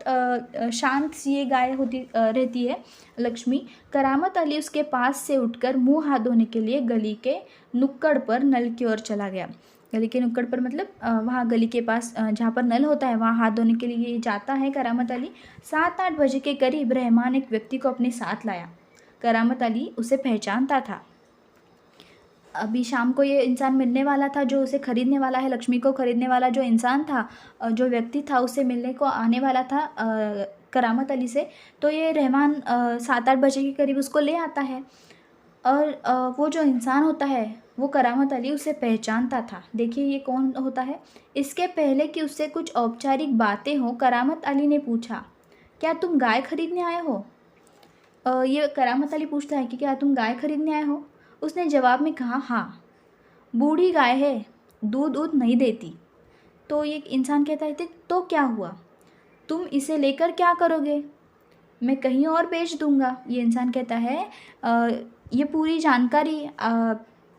शांत सी ये गाय रहती है लक्ष्मी। करामत अली उसके पास से उठकर मुंह हाथ धोने के लिए गली के नुक्कड़ पर नल की ओर चला गया। गली के नुक्कड़ पर मतलब वहाँ गली के पास जहाँ पर नल होता है वहाँ हाथ धोने के लिए जाता है करामत अली। 7-8 बजे के करीब रहमान एक व्यक्ति को अपने साथ लाया। करामत अली उसे पहचानता था। अभी शाम को ये इंसान मिलने वाला था जो उसे खरीदने वाला है, लक्ष्मी को खरीदने वाला जो इंसान था, जो व्यक्ति था, उससे मिलने को आने वाला था करामत अली से। तो ये रहमान 7-8 बजे के करीब उसको ले आता है, और वो जो इंसान होता है वो करामत अली उसे पहचानता था। देखिए ये कौन होता है। इसके पहले कि उससे कुछ औपचारिक बातें हों, करामत अली ने पूछा, क्या तुम गाय खरीदने आए हो? ये करामत अली पूछता है कि क्या तुम गाय खरीदने आए हो? उसने जवाब में कहा, हाँ, बूढ़ी गाय है, दूध नहीं देती। तो ये इंसान कहता है, तो क्या हुआ, तुम इसे लेकर क्या करोगे? मैं कहीं और बेच दूंगा। ये इंसान कहता है ये पूरी जानकारी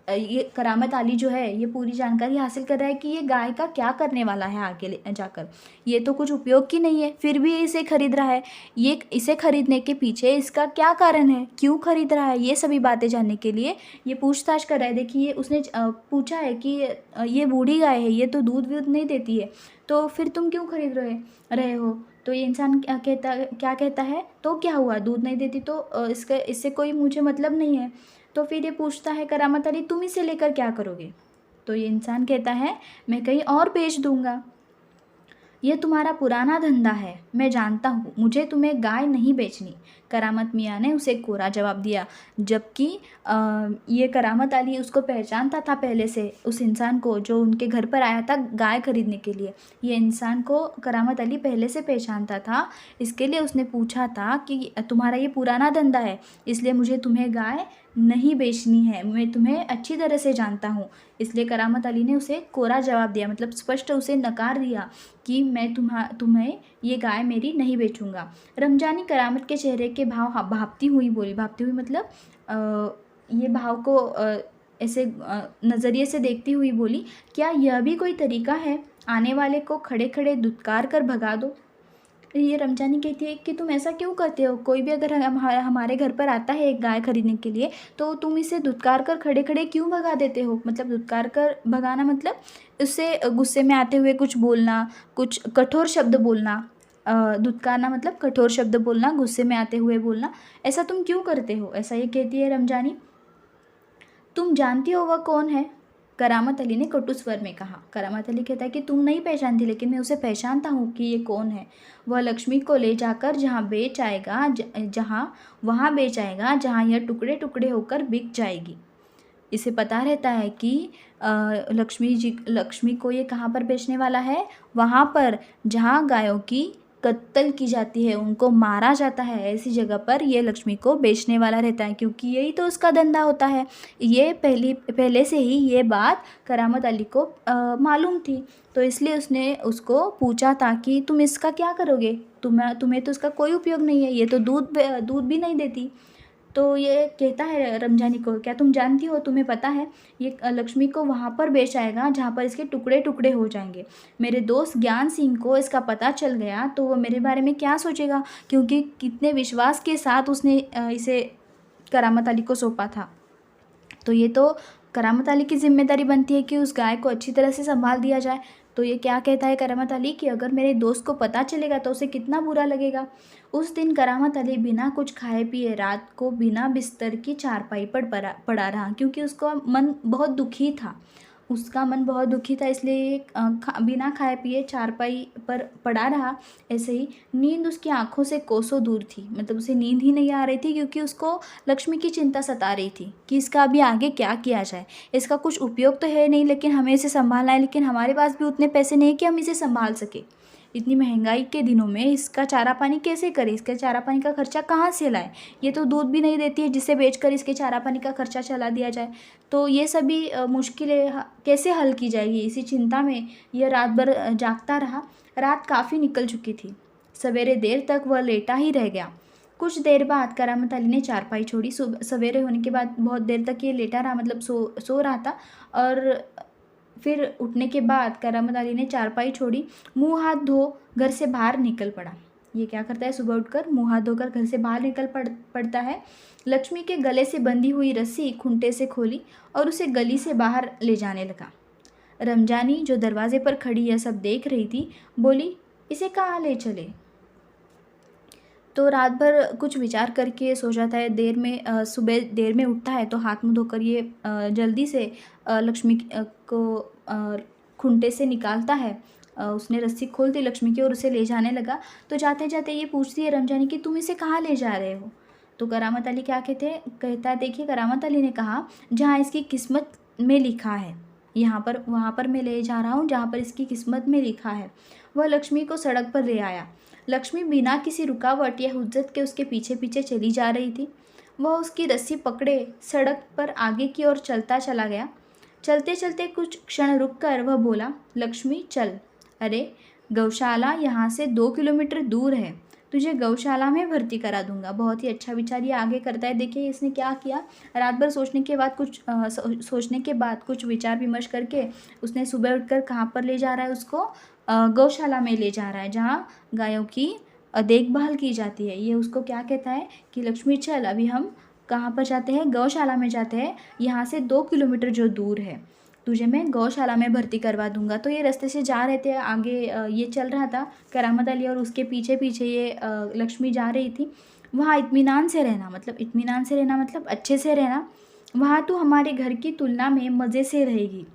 ये करामत अली जो है ये पूरी जानकारी हासिल कर रहा है कि ये गाय का क्या करने वाला है आगे जाकर। ये तो कुछ उपयोग की नहीं है, फिर भी इसे खरीद रहा है। ये इसे खरीदने के पीछे इसका क्या कारण है, क्यों खरीद रहा है, ये सभी बातें जानने के लिए ये पूछताछ कर रहा है। देखिए उसने पूछा है कि ये बूढ़ी गाय है, ये तो दूध वूध नहीं देती है, तो फिर तुम क्यों खरीद रहे हो। तो ये इंसान क्या कहता है, तो क्या हुआ, दूध नहीं देती तो इससे कोई मुझे मतलब नहीं है। तो फिर ये पूछता है करामत अली, तुम इसे लेकर क्या करोगे। तो ये इंसान कहता है, मैं कहीं और बेच दूंगा। ये तुम्हारा पुराना धंधा है, मैं जानता हूँ, मुझे तुम्हें गाय नहीं बेचनी। करामत मियाँ ने उसे कोरा जवाब दिया। जबकि ये करामत अली उसको पहचानता था पहले से, उस इंसान को जो उनके घर पर आया था गाय खरीदने के लिए। ये इंसान को करामत अली पहले से पहचानता था, इसके लिए उसने पूछा था कि तुम्हारा ये पुराना धंधा है, इसलिए मुझे तुम्हें गाय नहीं बेचनी है, मैं तुम्हें अच्छी तरह से जानता हूँ। इसलिए करामत अली ने उसे कोरा जवाब दिया, मतलब स्पष्ट उसे नकार दिया कि मैं तुम्हें ये गाय मेरी नहीं बेचूंगा। रमजानी करामत के चेहरे के भाव भापती हुई बोली, भापती हुई मतलब ये भाव को ऐसे नज़रिए से देखती हुई बोली, क्या यह भी कोई तरीका है, आने वाले को खड़े खड़े दुत्कार कर भगा दो। ये रमजानी कहती है कि तुम ऐसा क्यों करते हो, कोई भी अगर हमारे घर पर आता है एक गाय खरीदने के लिए, तो तुम इसे धुतकार कर खड़े खड़े क्यों भगा देते हो। मतलब धुतकार कर भगाना मतलब उससे गुस्से में आते हुए कुछ बोलना, कुछ कठोर शब्द बोलना। धुतकारना मतलब कठोर शब्द बोलना, गुस्से में आते हुए बोलना। ऐसा तुम क्यों करते हो, ऐसा ये कहती है रमजानी। तुम जानती हो वह कौन है, करामत अली ने कटु स्वर में कहा। करामत अली कहता है कि तुम नहीं पहचानती, लेकिन मैं उसे पहचानता हूँ कि ये कौन है। वह लक्ष्मी को ले जाकर वहाँ बेच आएगा जहाँ यह टुकड़े टुकड़े होकर बिक जाएगी। इसे पता रहता है कि लक्ष्मी को ये कहाँ पर बेचने वाला है, वहाँ पर जहाँ गायों की कत्ल की जाती है, उनको मारा जाता है, ऐसी जगह पर ये लक्ष्मी को बेचने वाला रहता है, क्योंकि यही तो उसका धंधा होता है। ये पहले से ही ये बात करामत अली को मालूम थी, तो इसलिए उसने उसको पूछा था कि तुम इसका क्या करोगे, तुम्हें तो इसका कोई उपयोग नहीं है, ये तो दूध भी नहीं देती। तो ये कहता है रमजानी को, क्या तुम जानती हो, तुम्हें पता है ये लक्ष्मी को वहाँ पर बेच आएगा जहाँ पर इसके टुकड़े टुकड़े हो जाएंगे। मेरे दोस्त ज्ञान सिंह को इसका पता चल गया तो वो मेरे बारे में क्या सोचेगा, क्योंकि कितने विश्वास के साथ उसने इसे करामत अली को सौंपा था। तो ये तो करामत अली की जिम्मेदारी बनती है कि उस गाय को अच्छी तरह से संभाल दिया जाए। तो ये क्या कहता है करामत अली कि अगर मेरे दोस्त को पता चलेगा तो उसे कितना बुरा लगेगा। उस दिन करामत अली बिना कुछ खाए पिए रात को बिना बिस्तर की चारपाई पर पड़ा रहा, क्योंकि उसका मन बहुत दुखी था। इसलिए बिना खाए पिए चारपाई पर पड़ा रहा। ऐसे ही नींद उसकी आंखों से कोसों दूर थी, मतलब उसे नींद ही नहीं आ रही थी, क्योंकि उसको लक्ष्मी की चिंता सता रही थी कि इसका अभी आगे क्या किया जाए। इसका कुछ उपयोग तो है नहीं, लेकिन हमें इसे संभालना है, लेकिन हमारे पास भी उतने पैसे नहीं कि हम इसे संभाल सके। इतनी महंगाई के दिनों में इसका चारा पानी कैसे करें, इसका चारा पानी का खर्चा कहाँ से लाए। ये तो दूध भी नहीं देती है जिसे बेचकर इसके चारा पानी का खर्चा चला दिया जाए। तो ये सभी मुश्किलें कैसे हल की जाएगी, इसी चिंता में यह रात भर जागता रहा। रात काफ़ी निकल चुकी थी, सवेरे देर तक वह लेटा ही रह गया। कुछ देर बाद करामत अली ने चारपाई छोड़ी। सवेरे होने के बाद बहुत देर तक ये लेटा रहा, मतलब सो रहा था। और फिर उठने के बाद करामत अली ने चारपाई छोड़ी, मुंह हाथ धो घर से बाहर निकल पड़ा। ये क्या करता है, सुबह उठकर मुंह हाथ धोकर घर से बाहर निकल पड़ता है। लक्ष्मी के गले से बंधी हुई रस्सी खूंटे से खोली और उसे गली से बाहर ले जाने लगा। रमजानी जो दरवाजे पर खड़ी यह सब देख रही थी, बोली, इसे कहाँ ले चले। तो रात भर कुछ विचार करके सो जाता है। सुबह देर में उठता है तो हाथ मुँह धोकर ये जल्दी से लक्ष्मी को खूंटे से निकालता है। उसने रस्सी खोल दी लक्ष्मी की और उसे ले जाने लगा। तो जाते जाते ये पूछती है रमजानी कि तुम इसे कहाँ ले जा रहे हो। तो करामत अली क्या कहता है, देखिए करामत अली ने कहा, जहाँ इसकी किस्मत में लिखा है, वहाँ पर मैं ले जा रहा हूँ जहाँ पर इसकी किस्मत में लिखा है। वह लक्ष्मी को सड़क पर ले आया। लक्ष्मी बिना किसी रुकावट या हुज्जत के उसके पीछे पीछे चली जा रही थी। वह उसकी रस्सी पकड़े सड़क पर आगे की ओर चलता चला गया। चलते चलते कुछ क्षण रुककर वह बोला, लक्ष्मी चल, अरे गौशाला यहाँ से 2 किलोमीटर दूर है, तुझे गौशाला में भर्ती करा दूंगा। बहुत ही अच्छा विचार ये आगे करता है। देखिए इसने क्या किया, रात भर सोचने के बाद सोचने के बाद कुछ विचार विमर्श करके उसने सुबह उठकर कहाँ पर ले जा रहा है उसको, गौशाला में ले जा रहा है, जहाँ गायों की देखभाल की जाती है। ये उसको क्या कहता है कि लक्ष्मी चल अभी हम कहाँ पर जाते हैं, गौशाला में जाते हैं, यहाँ से 2 किलोमीटर जो दूर है तुझे मैं गौशाला में भर्ती करवा दूंगा। तो ये रास्ते से जा रहे थे आगे, ये चल रहा था करामत अली और उसके पीछे पीछे ये लक्ष्मी जा रही थी। वहाँ इत्मीनान से रहना, मतलब इत्मीनान से रहना मतलब अच्छे से रहना। वहाँ तू हमारे घर की तुलना में मज़े से रहेगी।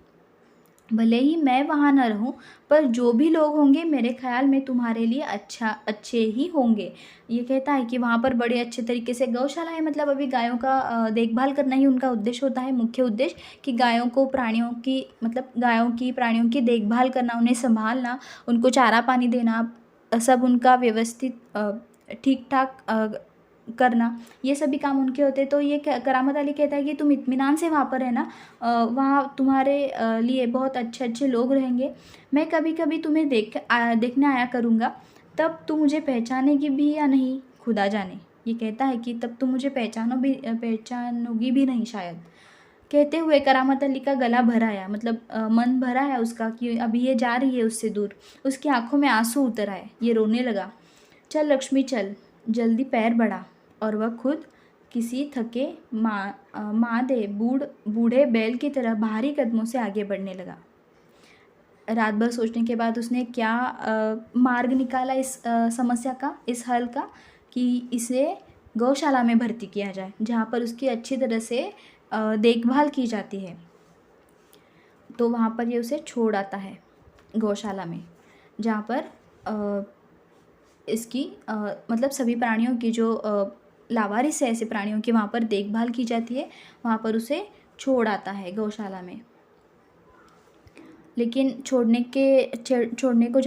भले ही मैं वहाँ न रहूँ, पर जो भी लोग होंगे मेरे ख्याल में तुम्हारे लिए अच्छे ही होंगे। ये कहता है कि वहाँ पर बड़े अच्छे तरीके से गौशाला है, मतलब अभी गायों का देखभाल करना ही उनका उद्देश्य होता है, मुख्य उद्देश्य कि गायों को प्राणियों की मतलब गायों की प्राणियों की देखभाल करना, उन्हें संभालना, उनको चारा पानी देना, सब उनका व्यवस्थित ठीक ठाक करना, ये सभी काम उनके होते हैं। तो ये करामत अली कहता है कि तुम इत्मीनान से वहाँ पर रहना, वहाँ तुम्हारे लिए बहुत अच्छे अच्छे लोग रहेंगे। मैं कभी कभी तुम्हें देखने आया करूँगा, तब तुम मुझे पहचानेगी भी या नहीं खुदा जाने। ये कहता है कि तब तुम मुझे पहचानोगी भी नहीं शायद। कहते हुए करामत अली का गला भर आया, मतलब मन भरा है उसका कि अभी ये जा रही है उससे दूर। उसकी आंखों में आंसू उतर आए, ये रोने लगा। चल लक्ष्मी चल, जल्दी पैर बढ़ा। और वह खुद किसी थके मादे बूढ़े बैल की तरह भारी कदमों से आगे बढ़ने लगा। रात भर सोचने के बाद उसने क्या मार्ग निकाला इस समस्या का, इस हल का, कि इसे गौशाला में भर्ती किया जाए, जहाँ पर उसकी अच्छी तरह से देखभाल की जाती है। तो वहाँ पर ये उसे छोड़ आता है गौशाला में, जहाँ पर इसकी मतलब सभी प्राणियों की जो लावारिस है ऐसे प्राणियों की वहाँ पर देखभाल की जाती है, वहाँ पर उसे छोड़ आता है गौशाला में। लेकिन छोड़ने को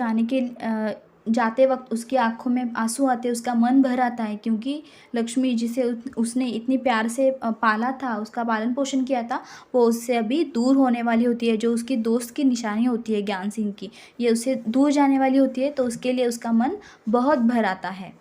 जाते वक्त उसकी आंखों में आंसू आते, उसका मन भर आता है, क्योंकि लक्ष्मी जिसे उसने इतनी प्यार से पाला था, उसका पालन पोषण किया था, वो उससे अभी दूर होने वाली होती है। जो उसकी दोस्त की निशानी होती है ज्ञान सिंह की, ये उससे दूर जाने वाली होती है, तो उसके लिए उसका मन बहुत भर आता है।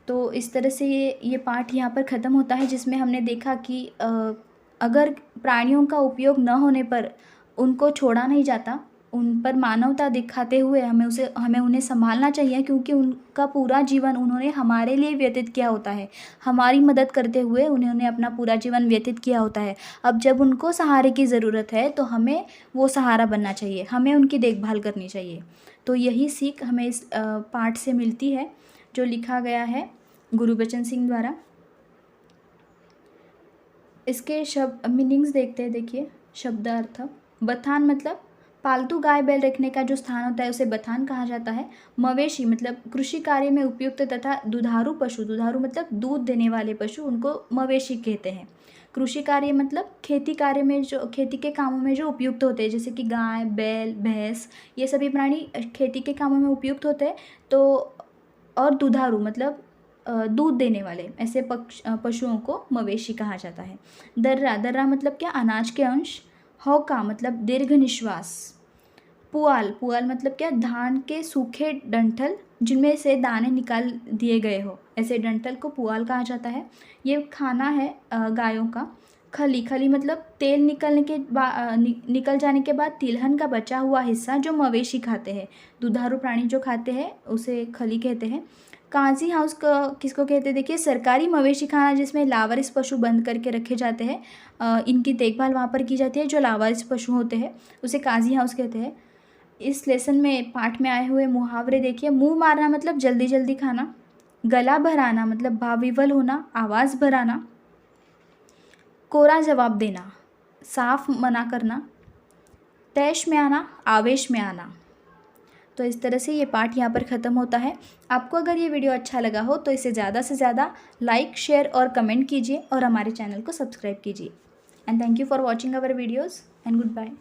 तो इस तरह से ये पाठ यहाँ पर ख़त्म होता है, जिसमें हमने देखा कि अगर प्राणियों का उपयोग न होने पर उनको छोड़ा नहीं जाता, उन पर मानवता दिखाते हुए हमें उन्हें संभालना चाहिए, क्योंकि उनका पूरा जीवन उन्होंने हमारे लिए व्यतीत किया होता है। हमारी मदद करते हुए उन्होंने अपना पूरा जीवन व्यतीत किया होता है। अब जब उनको सहारे की ज़रूरत है तो हमें वो सहारा बनना चाहिए, हमें उनकी देखभाल करनी चाहिए। तो यही सीख हमें इस पाठ से मिलती है, जो लिखा गया है गुरबचन सिंह द्वारा। इसके शब्द मीनिंग्स देखते हैं। देखिए शब्दार्थ, बथान मतलब पालतू गाय बैल रखने का जो स्थान होता है उसे बथान कहा जाता है। मवेशी मतलब कृषि कार्य में उपयुक्त तथा दुधारू पशु, दुधारू मतलब दूध देने वाले पशु, उनको मवेशी कहते हैं। कृषि कार्य मतलब खेती कार्य में जो खेती के कामों में जो उपयुक्त होते हैं, जैसे कि गाय बैल भैंस, ये सभी प्राणी खेती के कामों में उपयुक्त होते हैं। तो और दुधारू मतलब दूध देने वाले ऐसे पशुओं को मवेशी कहा जाता है। दर्रा, दर्रा मतलब क्या, अनाज के अंश। हौका मतलब दीर्घ निश्वास। पुआल, पुआल मतलब क्या, धान के सूखे डंठल जिनमें से दाने निकाल दिए गए हो, ऐसे डंठल को पुआल कहा जाता है। ये खाना है गायों का। खली, खली मतलब तेल निकल जाने के बाद तिलहन का बचा हुआ हिस्सा जो मवेशी खाते हैं, दुधारू प्राणी जो खाते हैं उसे खली कहते हैं। काजी हाउस किसको कहते हैं, देखिए सरकारी मवेशी खाना जिसमें लावारिस पशु बंद करके रखे जाते हैं, इनकी देखभाल वहाँ पर की जाती है, जो लावारिस पशु होते हैं उसे काजी हाउस कहते हैं। इस लेसन में पाठ में आए हुए मुहावरे देखिए। मुंह मारना मतलब जल्दी जल्दी खाना। गला भराना मतलब भावविवल होना, आवाज़ भराना। कोरा जवाब देना, साफ मना करना। तैश में आना, आवेश में आना। तो इस तरह से ये पाठ यहाँ पर ख़त्म होता है। आपको अगर ये वीडियो अच्छा लगा हो तो इसे ज़्यादा से ज़्यादा लाइक शेयर और कमेंट कीजिए और हमारे चैनल को सब्सक्राइब कीजिए। And thank you for watching our videos and good bye.